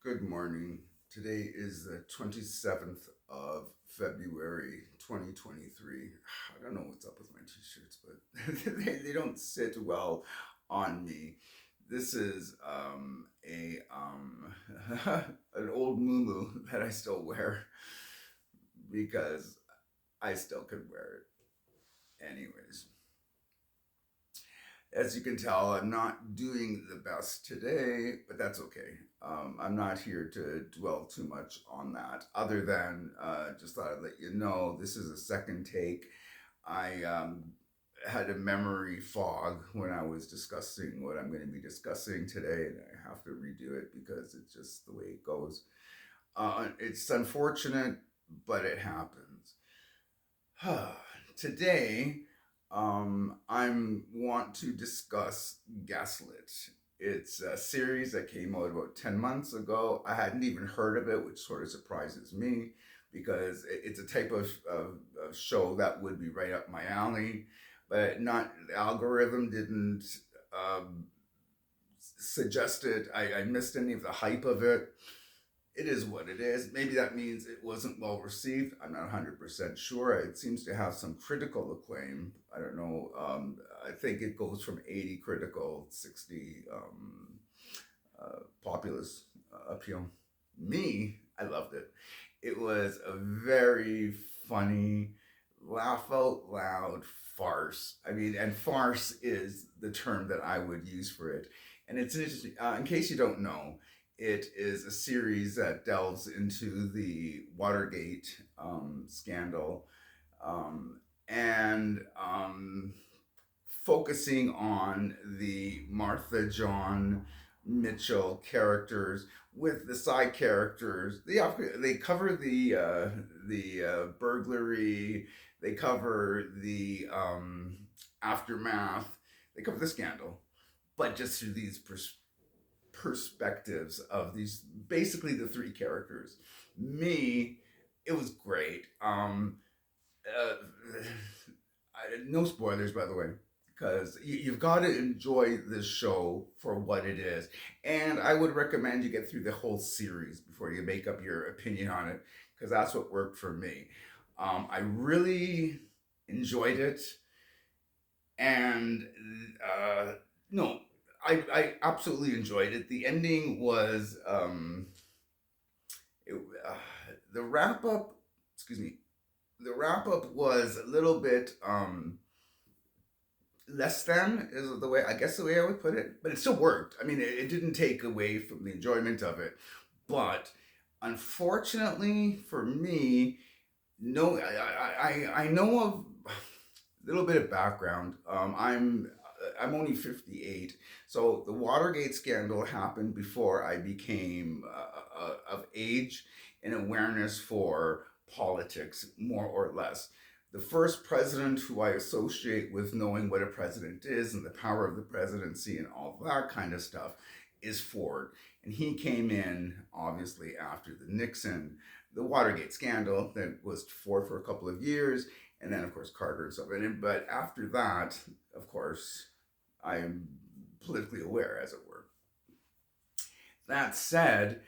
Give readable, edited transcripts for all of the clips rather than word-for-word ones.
Good morning. Today is the 27th of February 2023. I don't know what's up with my t shirts, but they don't sit well on me. This is an old moo that I still wear because I still could wear it. Anyways, as you can tell, I'm not doing the best today, but that's okay. I'm not here to dwell too much on that, other than just thought I'd let you know this is a second take. I had a memory fog when I was discussing what I'm going to be discussing today, and I have to redo it because it's just the way it goes. It's unfortunate, but it happens. Today, I want to discuss Gaslit. It's a series that came out about 10 months ago. I hadn't even heard of it, which sort of surprises me because it's a type of show that would be right up my alley, but not the algorithm didn't um, suggest it. I missed any of the hype of it. It is what it is. Maybe that means it wasn't well received. I'm not 100% sure. It seems to have some critical acclaim. I don't know. I think it goes from 80 critical, 60 populace appeal. Me, I loved it. It was a very funny, laugh out loud farce. I mean, and farce is the term that I would use for it. And it's interesting, in case you don't know, it is a series that delves into the Watergate scandal and focusing on the Martha John Mitchell characters with the side characters. They cover the burglary. They cover the aftermath. They cover the scandal, but just through these perspectives of these basically the three characters. Me, it was great. Uh, no spoilers, by the way, because you've got to enjoy this show for what it is. And I would recommend you get through the whole series before you make up your opinion on it, because that's what worked for me. I really enjoyed it, and no, I absolutely enjoyed it. The ending was it, uh, the wrap up. Excuse me. The wrap up was a little bit less than is the way I guess the way I would put it, but it still worked. I mean, it didn't take away from the enjoyment of it, but unfortunately for me, no, I know of a little bit of background. I'm only 58, so the Watergate scandal happened before I became of age and awareness for politics, more or less. The first president who I associate with knowing what a president is and the power of the presidency and all that kind of stuff is Ford. And he came in, obviously, after the Nixon, the Watergate scandal that was Ford for a couple of years, and then, of course, Carter and stuff. But after that, of course, I am politically aware, as it were. That said,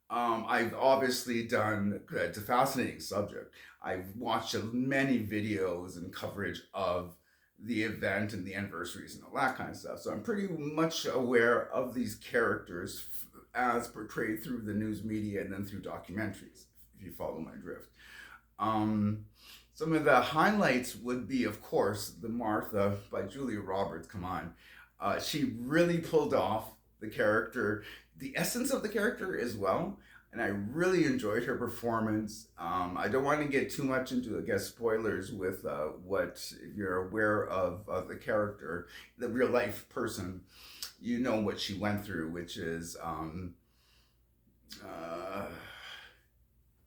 I've obviously done, it's a fascinating subject. I've watched many videos and coverage of the event and the anniversaries and all that kind of stuff. So I'm pretty much aware of these characters as portrayed through the news media and then through documentaries, if you follow my drift. Um, some of the highlights would be, of course, The Martha by Julia Roberts. Come on. She really pulled off the character, the essence of the character as well. And I really enjoyed her performance. I don't want to get too much into, I guess, spoilers with what, if you're aware of the character, the real life person, you know what she went through, which is, uh,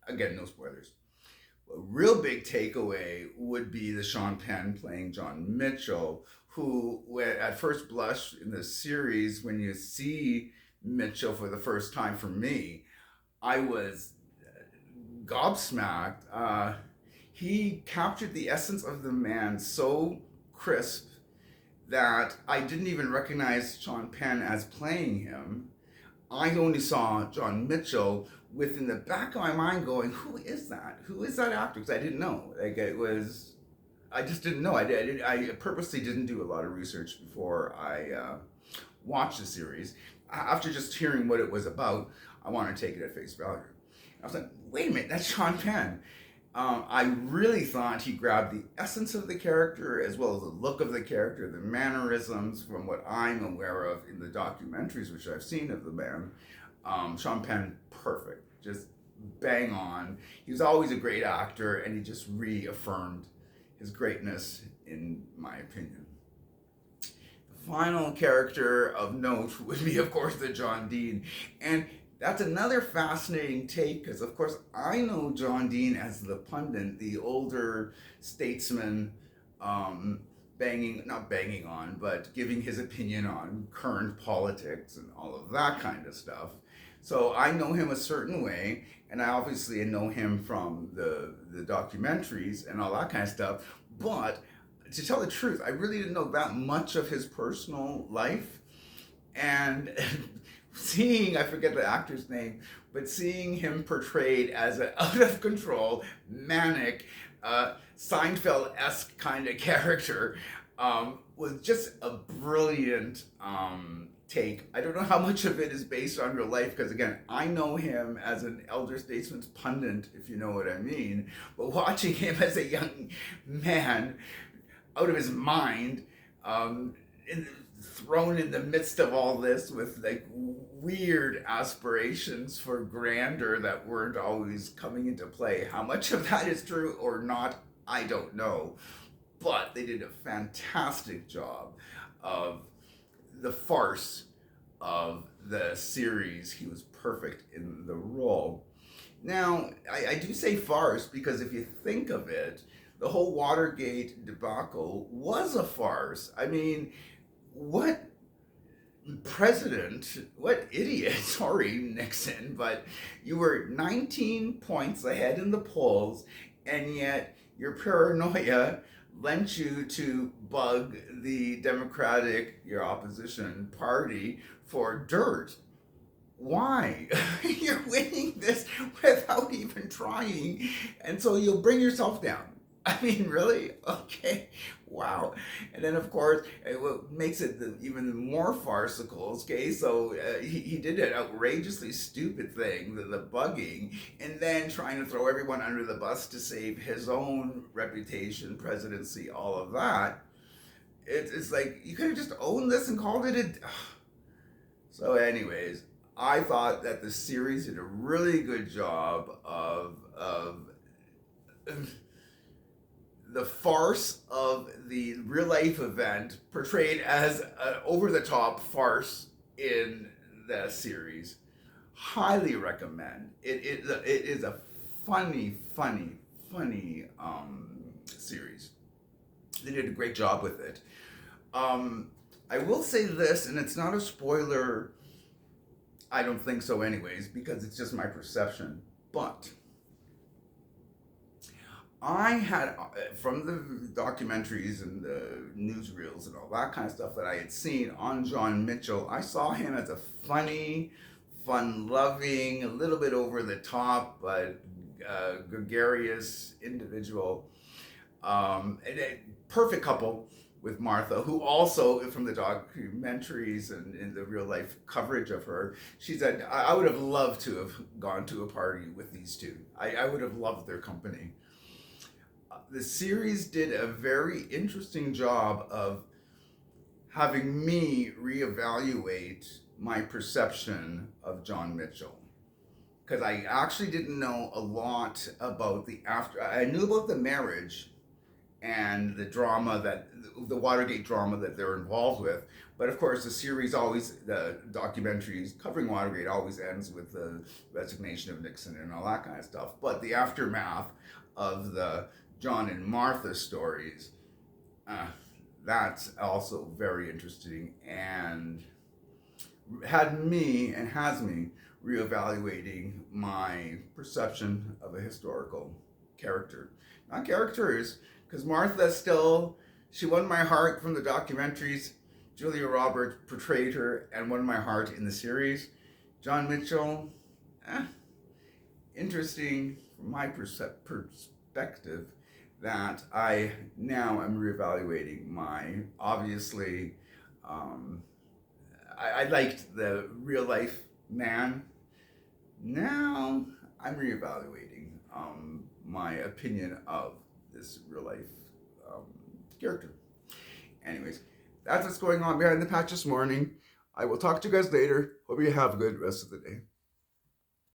again, no spoilers. A real big takeaway would be the Sean Penn playing John Mitchell, who, at first blush in the series, when you see Mitchell for the first time, for me, I was gobsmacked. He captured the essence of the man so crisp that I didn't even recognize Sean Penn as playing him. I only saw John Mitchell within the back of my mind going, who is that? Who is that actor? Because I didn't know. Like, it was, I just didn't know. I purposely didn't do a lot of research before I watched the series. After just hearing what it was about, I wanted to take it at face value. I was like, wait a minute, that's Sean Penn. I really thought he grabbed the essence of the character as well as the look of the character, the mannerisms from what I'm aware of in the documentaries which I've seen of the man. Sean Penn, perfect, just bang on. He was always a great actor, and he just reaffirmed his greatness, in my opinion. The final character of note would be, of course, the John Dean, and that's another fascinating take because, of course, I know John Dean as the pundit, the older statesman, not banging on, but giving his opinion on current politics and all of that kind of stuff. So I know him a certain way, and I obviously know him from the documentaries and all that kind of stuff. But to tell the truth, I really didn't know that much of his personal life. And seeing, I forget the actor's name, but seeing him portrayed as an out of control, manic, Seinfeld-esque kind of character was just a brilliant take. I don't know how much of it is based on real life because, again, I know him as an elder statesman's pundit, if you know what I mean. But watching him as a young man out of his mind, thrown in the midst of all this with like weird aspirations for grandeur that weren't always coming into play. How much of that is true or not, I don't know. But they did a fantastic job of the farce of the series. He was perfect in the role. Now, I do say farce because if you think of it, the whole Watergate debacle was a farce. I mean, what what idiot, sorry, Nixon, but you were 19 points ahead in the polls, and yet your paranoia lent you to bug the Democratic, your opposition party, for dirt. Why? You're winning this without even trying, and so you'll bring yourself down. I mean, really? Okay. Wow. And then, of course, what makes it even more farcical, okay, so he did an outrageously stupid thing, the bugging, and then trying to throw everyone under the bus to save his own reputation, presidency, all of that. It's like, you could have just owned this and called it a... So anyways, I thought that the series did a really good job of the farce of the real life event portrayed as an over the top farce in the series. Highly recommend. It is a funny series. They did a great job with it. I will say this, and it's not a spoiler. I don't think so, anyways, because it's just my perception. But I had, from the documentaries and the newsreels and all that kind of stuff that I had seen on John Mitchell, I saw him as a funny, fun-loving, a little bit over the top, but gregarious individual. And a perfect couple with Martha, who also, from the documentaries and in the real life coverage of her, she said, I would have loved to have gone to a party with these two. I would have loved their company. The series did a very interesting job of having me reevaluate my perception of John Mitchell. Because I actually didn't know a lot about the after. I knew about the marriage and the drama the Watergate drama that they're involved with. But of course, the documentaries covering Watergate always ends with the resignation of Nixon and all that kind of stuff. But the aftermath of the John and Martha stories, that's also very interesting and has me reevaluating my perception of a historical character. Not characters, because Martha she won my heart from the documentaries. Julia Roberts portrayed her and won my heart in the series. John Mitchell, eh, interesting from my perspective that I now am reevaluating my, obviously, um, I liked the real life man. Now I'm reevaluating my opinion of this real life um, character. Anyways, that's what's going on behind the patch this morning. I will talk to you guys later. Hope you have a good rest of the day.